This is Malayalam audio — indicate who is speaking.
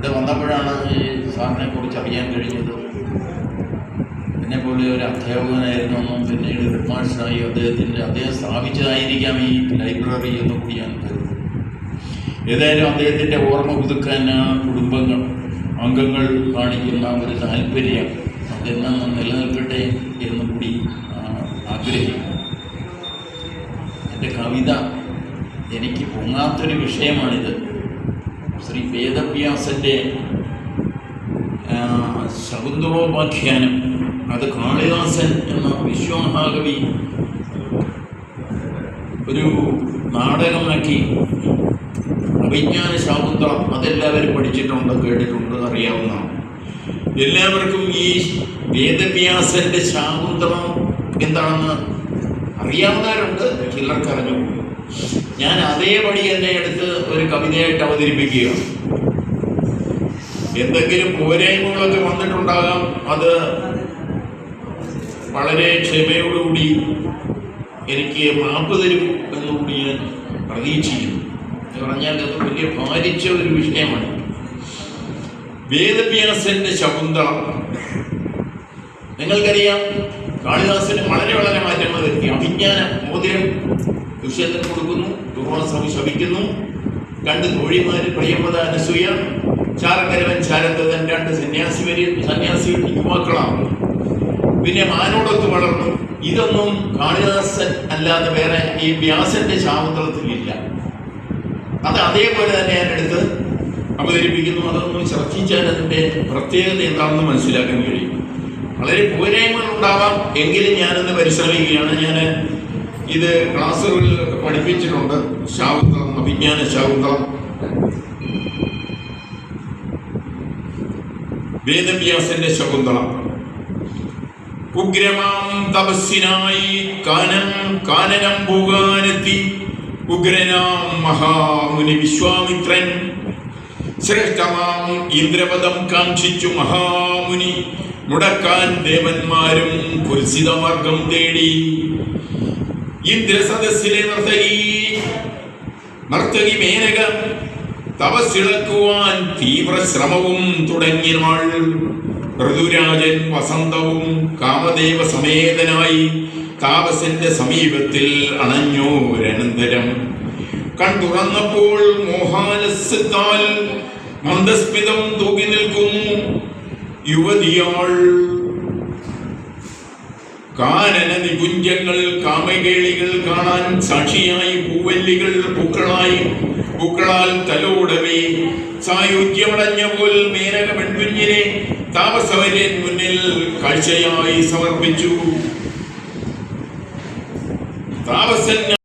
Speaker 1: ഇവിടെ വന്നപ്പോഴാണ് ഈ സാറിനെ കുറിച്ച് അറിയാൻ കഴിഞ്ഞത്. എന്നെപ്പോലെ ഒരു അധ്യാപകനായിരുന്നു എന്നും പിന്നീട് ഹെഡ് മാസ്റ്ററായി അദ്ദേഹം സ്ഥാപിച്ചതായിരിക്കാം ഈ ലൈബ്രറി എന്ന് കൂടി ഞാൻ കരുതുന്നു. ഏതായാലും അദ്ദേഹത്തിൻ്റെ ഓർമ്മ പുതുക്കാൻ അംഗങ്ങൾ കാണിക്കുന്ന ഒരു താല്പര്യം അതെന്നും നിലനിൽക്കട്ടെ എന്ന് കൂടി ആഗ്രഹിക്കുന്നു. എൻ്റെ കവിത എനിക്ക് പൊങ്ങാത്തൊരു വിഷയമാണിത്. ശ്രീ വേദവ്യാസൻ്റെ ശകുന്തളോപാഖ്യാനം, അത് കാളിദാസൻ എന്ന വിശ്വമഹാകവി ഒരു നാടകമാക്കി. അഭിജ്ഞാന ശാകുന്തളം അതെല്ലാവരും പഠിച്ചിട്ടുണ്ട്, കേട്ടിട്ടുണ്ട്, അറിയാവുന്നതാണ്. എല്ലാവർക്കും ഈ വേദവ്യാസൻ്റെ ശാകുന്തളം എന്താണെന്ന് അറിയാവുന്നവരുണ്ട്, ചിലർക്കറിഞ്ഞു. ഞാൻ അതേപടി എന്നെ എടുത്ത് ഒരു കവിതയായിട്ട് അവതരിപ്പിക്കുക. എന്തെങ്കിലും പോരായ്മകളൊക്കെ വന്നിട്ടുണ്ടാകാം, അത് വളരെ ക്ഷമയോടുകൂടി എനിക്ക് മാപ്പ് തരും എന്നുകൂടി ഞാൻ പ്രതീക്ഷിക്കുന്നു. എന്ന് പറഞ്ഞാൽ അത് വലിയ ഭാരിച്ച ഒരു വിഷയമാണ്. വേദവ്യാസന്റെ ശകുന്തളം നിങ്ങൾക്കറിയാം, കാളിദാസന് വളരെ വളരെ മാറ്റങ്ങൾ വരുത്തി. അഭിജ്ഞാന മോതിരം ദുഷ്യന്തന് കൊടുക്കുന്നു, ദുർവാസവും ശപിക്കുന്നു. 2 തോഴിമാര് പ്രിയമത അനസൂയ, ചാരക്കരവൻ ചാരന്തൻ, 2 സന്യാസി യുവാക്കളാണ്. പിന്നെ മാനോടൊത്ത് വളർന്നു. ഇതൊന്നും കാളിദാസൻ അല്ലാതെ വേറെ ഈ വ്യാസന്റെ ശാകുന്തളത്തിലില്ല. അത് അതേപോലെ തന്നെ ഞാൻ എടുത്ത് അവതരിപ്പിക്കുന്നു. അതൊന്നും ശ്രദ്ധിച്ചാൽ അതിൻ്റെ പ്രത്യേകത എന്താണെന്ന് മനസ്സിലാക്കാൻ കഴിയും. വളരെ പോരായ്മകൾ ഉണ്ടാവാം, എങ്കിലും ഞാനത് പരിശ്രമിക്കുകയാണ്. ഞാൻ ഇത് ക്ലാസ്സുകളിലൊക്കെ പഠിപ്പിച്ചിട്ടുണ്ട്. ശാകുന്തളം, അഭിജ്ഞാന ശാകുന്തളം. വേദവ്യാസന്റെ ശകുന്തളം. ഉഗ്രമാം തപസ്സിനായി കാനനം പോകാനെത്തി ഉഗ്രനാം മഹാമുനി വിശ്വാമിത്രൻ ശ്രേഷ്ഠമാം ഇന്ദ്രപദം കാക്ഷിച്ചു മഹാമുനി മുടക്കാൻ ദേവന്മാരും കുൽസിതമാർഗം തേടി. ഇന്ദ്രസദസ്സിലെ നർത്തകി മേനക തപസ്സിളക്കുവാൻ തീവ്ര ശ്രമവും തുടങ്ങിയനാൾ. ഋതുരാജൻ വസന്തവും കാമദേവ സമേതനായി താപസന്റെ സമീപത്തിൽ അണഞ്ഞോരനന്തരം. കൺതുറന്നപ്പോൾ മോഹാലസ്യത്താൽ മന്ദസ്മിതം തൂകി നിൽക്കുന്നു യുവതിയാൾ. കാനന നികുഞ്ചങ്ങൾ കാമകേളികൾ കാണാൻ സാക്ഷിയായി പൂവല്ലികൾ പൂക്കളാൽ തലോടവേ സായുജ്യമടഞ്ഞ പോൽ മേനക പെൺകുഞ്ഞിനെ താപസവര്യൻ മുന്നിൽ കാഴ്ചയായി സമർപ്പിച്ചു. താപസൻ